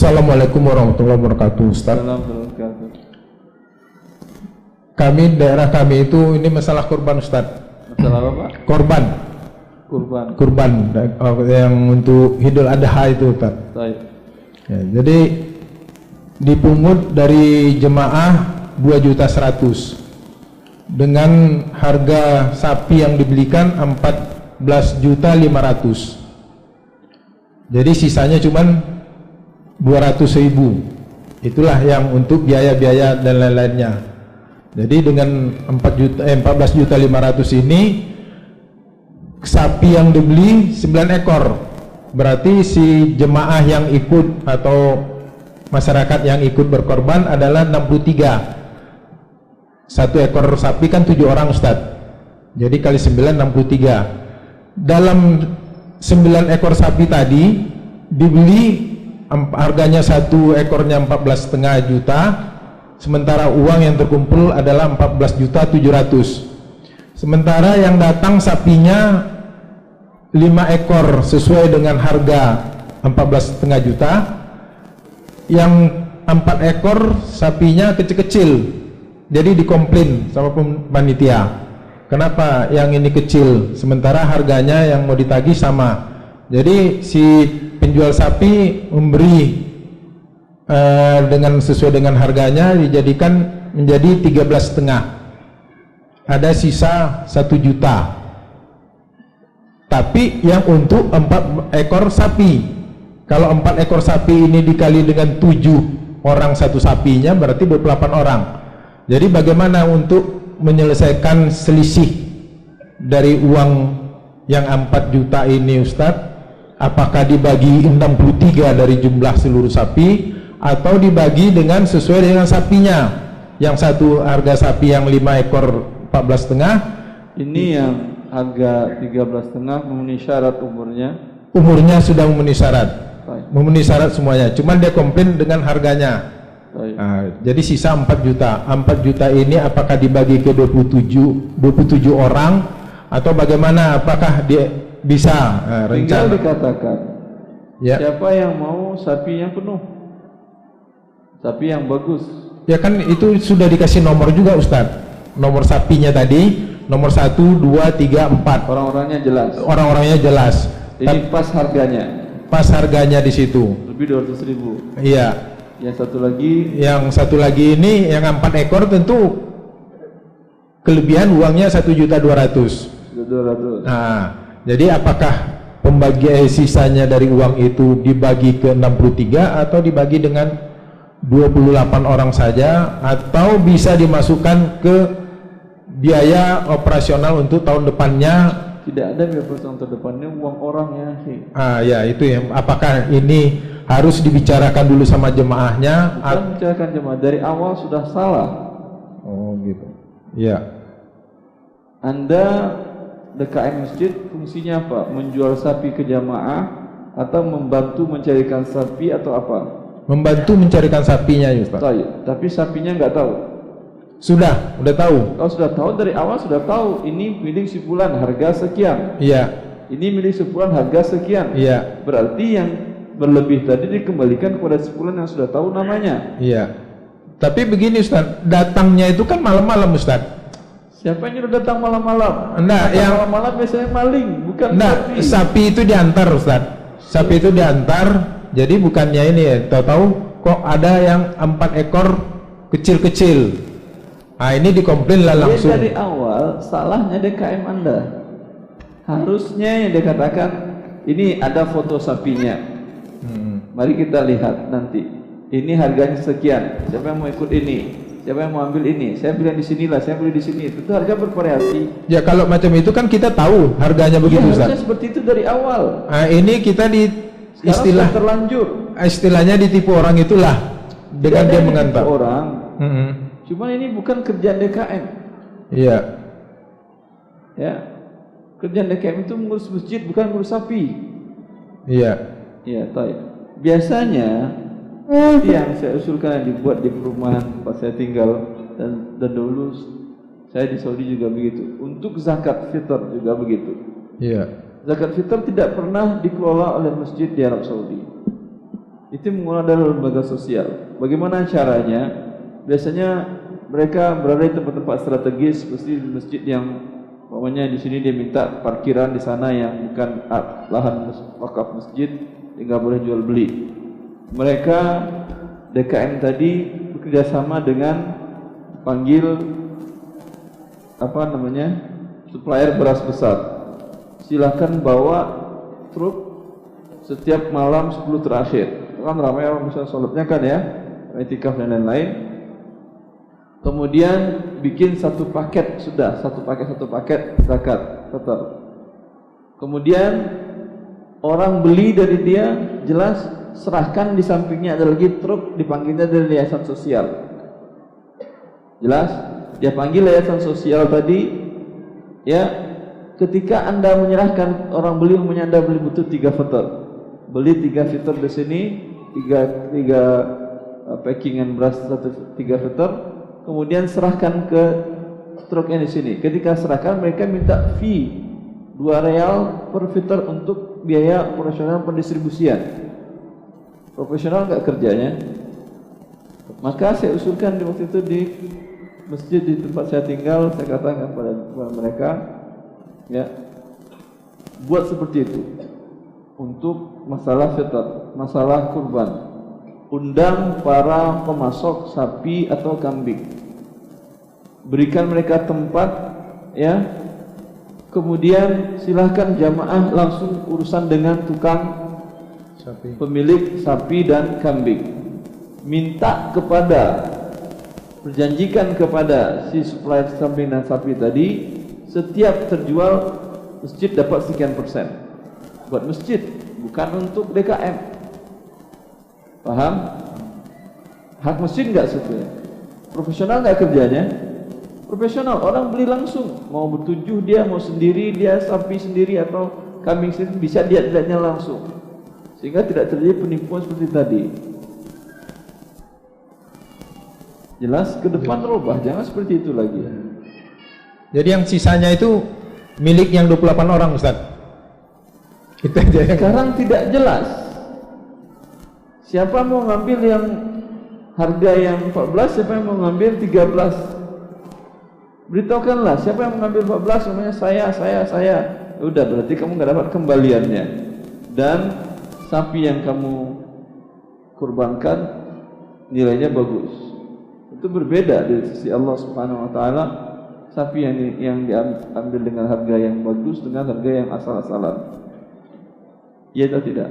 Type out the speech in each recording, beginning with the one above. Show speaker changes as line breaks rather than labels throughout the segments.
Assalamualaikum warahmatullahi wabarakatuh, Ustaz.
Assalamualaikum warahmatullahi wabarakatuh.
Kami, daerah kami itu ini masalah kurban, Ustaz.
Masalah apa, Pak?
Kurban yang untuk Idul Adha itu, Ustaz.
Baik.
Ya, jadi dipungut dari jemaah 2.100.000 dengan harga sapi yang dibelikan 14.500.000. Jadi sisanya cuman 200.000. Itulah yang untuk biaya-biaya dan lain-lainnya. Jadi dengan 14.500.000 ini sapi yang dibeli 9 ekor. Berarti si jemaah yang ikut atau masyarakat yang ikut berkorban adalah 63. Satu ekor sapi kan 7 orang, Ustaz. Jadi kali 9 63. Dalam 9 ekor sapi tadi dibeli harganya satu ekornya 14,5 juta, sementara uang yang terkumpul adalah 14.700.000. Sementara yang datang sapinya 5 ekor sesuai dengan harga 14,5 juta. Yang 4 ekor sapinya kecil-kecil. Jadi dikomplain sama panitia, kenapa yang ini kecil sementara harganya yang mau ditagih sama. Jadi si penjual sapi memberi dengan sesuai dengan harganya, dijadikan menjadi 13,5. Ada sisa 1 juta. Tapi yang untuk 4 ekor sapi. Kalau 4 ekor sapi ini dikali dengan 7 orang satu sapinya, berarti 28 orang. Jadi bagaimana untuk menyelesaikan selisih dari uang yang 4 juta ini, Ustadz? Apakah dibagi 63 dari jumlah seluruh sapi, atau dibagi dengan sesuai dengan sapinya? Yang satu harga sapi yang 5 ekor 14,5.
Ini yang harga 13,5 memenuhi syarat umurnya.
Umurnya sudah memenuhi syarat.
Baik.
Memenuhi syarat semuanya. Cuman dia komplain dengan harganya. Nah, jadi sisa 4 juta. 4 juta ini apakah dibagi ke 27 orang atau bagaimana? Apakah dia bisa
tinggal
rencana?
dikatakan
Ya.
siapa yang mau sapi yang penuh, sapi yang bagus.
Ya kan itu sudah dikasih nomor juga, Ustadz. Nomor sapinya tadi, nomor 1, 2, 3, 4.
Orang-orangnya jelas.
Orang-orangnya jelas.
Ini pas harganya.
Pas harganya di situ.
Lebih 200.000.
Iya.
Yang satu lagi
ini yang 4 ekor tentu kelebihan uangnya 1.200.000. Nah, jadi apakah pembagian sisanya dari uang itu dibagi ke 63 atau dibagi dengan 28 orang saja, atau bisa dimasukkan ke biaya operasional untuk tahun depannya?
Tidak ada biaya operasional tahun depannya, uang orangnya sih.
Ya itu ya. Apakah ini harus dibicarakan dulu sama jemaahnya?
Bukan bicarakan jemaah, dari awal sudah salah.
Oh gitu. Iya.
Anda DKM masjid fungsinya apa? Menjual sapi ke jamaah atau membantu mencarikan sapi atau apa?
Membantu mencarikan sapinya, ya, Ustaz.
Tapi sapinya nggak tahu.
Udah tahu.
Kalau sudah tahu dari awal sudah tahu ini milik si fulan harga sekian.
Iya.
Ini milik si fulan harga sekian.
Iya.
Berarti yang berlebih tadi dikembalikan kepada si fulan yang sudah tahu namanya.
Iya. Tapi begini, Ustaz, datangnya itu kan malam-malam, Ustaz.
Siapa yang nyuruh datang malam-malam?
Enggak, yang
malam-malam biasanya maling, bukan
enggak,
sapi.
Sapi itu diantar, Ustaz. Sapi itu diantar. Jadi bukannya ini ya, tahu-tahu kok ada yang 4 ekor kecil-kecil. Nah, ini dikomplain lah langsung.
Dari awal salahnya DKM Anda. Harusnya yang dikatakan ini ada foto sapinya. Mari kita lihat nanti. Ini harganya sekian. Siapa yang mau ikut ini? Siapa yang mau ambil ini? Saya beli di sinilah, saya beli di sini. Itu harga bervariasi.
Ya kalau macam itu kan kita tahu harganya begitu, Ustaz.
Harusnya seperti itu dari awal.
Nah, ini kita di istilah
terlanjur.
Istilahnya ditipu orang itulah dengan dia mengantar
orang. Cuman ini bukan kerjaan DKM.
Iya.
Ya. Kerjaan DKM itu mengurus masjid, bukan mengurus sapi.
Iya.
Iya, tahu. Biasanya yang saya usulkan yang dibuat di perumahan tempat saya tinggal dan dulu saya di Saudi juga begitu. Untuk zakat fitr juga begitu.
Iya.
Zakat fitr tidak pernah dikelola oleh masjid di Arab Saudi. Itu menggunakan dari lembaga sosial. Bagaimana caranya? Biasanya mereka berada di tempat-tempat strategis, mesti di masjid yang umpamanya di sini dia minta parkiran di sana yang bukan lahan wakaf masjid, tidak boleh jual beli. Mereka DKM tadi bekerjasama dengan panggil supplier beras besar. Silakan bawa truk setiap malam 10 terakhir. Kan ramai orang bisa sholatnya kan ya, i'tikaf dan lain-lain. Kemudian bikin satu paket satu paket zakat fitrah. Kemudian orang beli dari dia, jelas serahkan, di sampingnya ada lagi truk dipanggilnya dari yayasan sosial. Jelas, dia panggil yayasan sosial tadi, ya. Ketika Anda menyerahkan, orang beli umumnya Anda beli butuh 3 fitr. Beli 3 fitr di sini, 3 packingan beras 3 fitr, kemudian serahkan ke truknya di sini. Ketika serahkan, mereka minta fee 2 real per fitr untuk biaya operasional pendistribusian. Profesional enggak kerjanya? Maka saya usulkan di waktu itu di masjid di tempat saya tinggal, saya katakan kepada mereka, ya, buat seperti itu untuk masalah fitrah, masalah kurban. Undang para pemasok sapi atau kambing, berikan mereka tempat, ya. Kemudian silahkan jamaah langsung urusan dengan tukang pemilik sapi dan kambing. Minta perjanjikan kepada si supplier kambing dan sapi tadi, setiap terjual masjid dapat sekian persen. Buat masjid, bukan untuk DKM. Paham? Hak masjid enggak sebetulnya. Profesional enggak kerjanya? Profesional, orang beli langsung. Mau bertujuh dia, mau sendiri dia, sapi sendiri atau kambing sendiri, bisa dia lihatnya langsung. Sehingga tidak terjadi penipuan seperti tadi. Jelas ke depan rubah, jangan seperti itu lagi.
Jadi yang sisanya itu milik yang 28 orang, Ustaz. Itu aja.
Sekarang tidak jelas. Siapa mau ngambil yang harga yang 14, siapa yang mau ngambil 13? Beritahukanlah siapa yang mengambil 14, namanya saya. Udah, berarti kamu enggak dapat kembaliannya. Dan sapi yang kamu kurbankan nilainya bagus. Itu berbeda dari sisi Allah Subhanahu wa taala. Sapi yang diambil dengan harga yang bagus dengan harga yang asal-asalan. Iya atau tidak?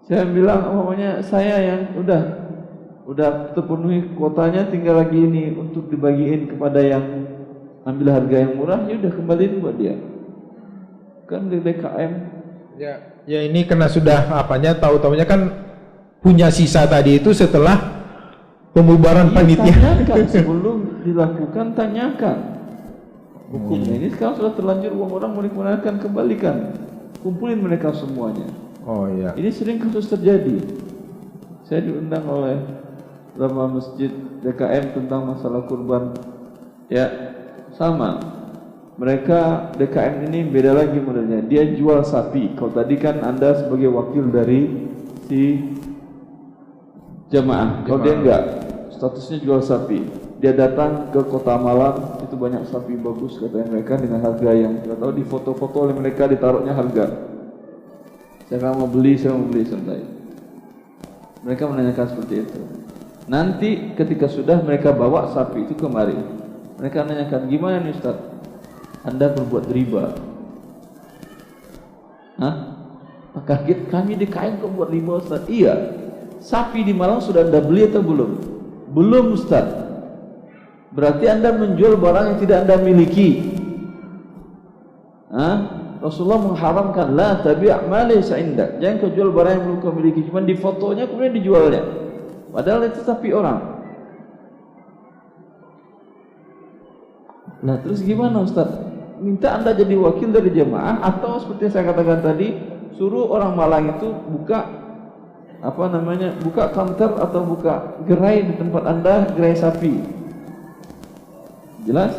Saya bilang umpamanya saya yang udah terpenuhi kuotanya, tinggal lagi ini untuk dibagiin kepada yang ambil harga yang murah, ya udah kembaliin buat dia. Kan di DKM.
Ya ini karena sudah tahu-tahunya kan punya sisa tadi itu setelah pembubaran panitia.
Tanyakan sebelum dilakukan, tanyakan. Hukumnya ini sekarang sudah terlanjur, uang orang mau digunakan, kembalikan. Kumpulin mereka semuanya.
Oh iya.
Ini sering kasus terjadi. Saya diundang oleh beberapa masjid DKM tentang masalah kurban. Ya, sama. Mereka DKM ini beda lagi modelnya. Dia jual sapi. Kalau tadi kan Anda sebagai wakil dari si jamaah. Kalau dia enggak, statusnya jual sapi. Dia datang ke kota Malang, itu banyak sapi bagus katanya mereka dengan harga yang tidak tahu, di foto-foto oleh mereka ditaruhnya harga. Saya mau beli santai. Mereka menanyakan seperti itu. Nanti ketika sudah mereka bawa sapi itu kemari, mereka menanyakan, gimana nih Ustaz? Anda berbuat riba? Hah? Kaget, kami DKM kok buat riba Ustaz? Iya. Sapi di Malang sudah Anda beli atau belum? Belum Ustaz. Berarti Anda menjual barang yang tidak Anda miliki. Rasulullah mengharamkan, la tabi' ma laysa indak. Jangan kau jual barang yang belum kau miliki, cuma di fotonya kemudian dijualnya. Padahal itu sapi orang. Nah, terus gimana Ustaz? Minta Anda jadi wakil dari jemaah, atau seperti yang saya katakan tadi, suruh orang Malang itu buka counter atau buka gerai di tempat Anda, gerai sapi. Jelas?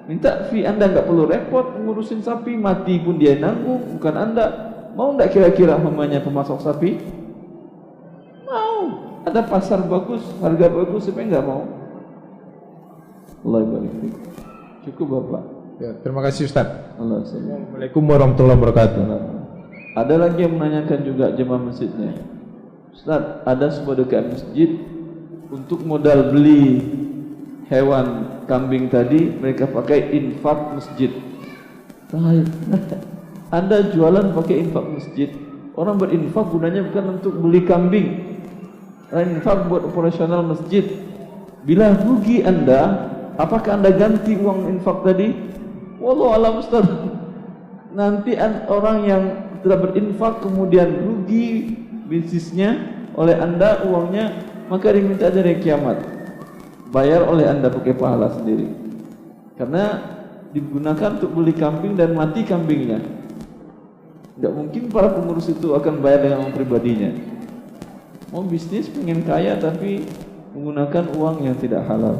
Minta fee, Anda enggak perlu repot ngurusin sapi, mati pun dia nanggung, bukan Anda. Mau enggak kira-kira mamanya pemasok sapi? ada pasar bagus, harga bagus, siapa yang nggak mau? Allah barik. Cukup Bapak.
Ya, terima kasih Ustaz.
Allah.
Assalamualaikum warahmatullahi wabarakatuh.
Ada lagi yang menanyakan juga jemaah masjidnya. Ustaz, ada sebuah dekat masjid untuk modal beli hewan kambing tadi mereka pakai infak masjid. Anda jualan pakai infak masjid. Orang berinfak gunanya bukan untuk beli kambing. Infak buat operasional masjid. Bila rugi Anda, apakah Anda ganti uang infak tadi? Wallahu a'lam Ustaz. Nanti orang yang telah berinfak kemudian rugi bisnisnya oleh Anda uangnya, maka diminta dari kiamat. Bayar oleh Anda pakai pahala sendiri. Karena digunakan untuk beli kambing dan mati kambingnya. Tidak mungkin para pengurus itu akan bayar dengan uang pribadinya. Mau bisnis pengen kaya tapi menggunakan uang yang tidak halal.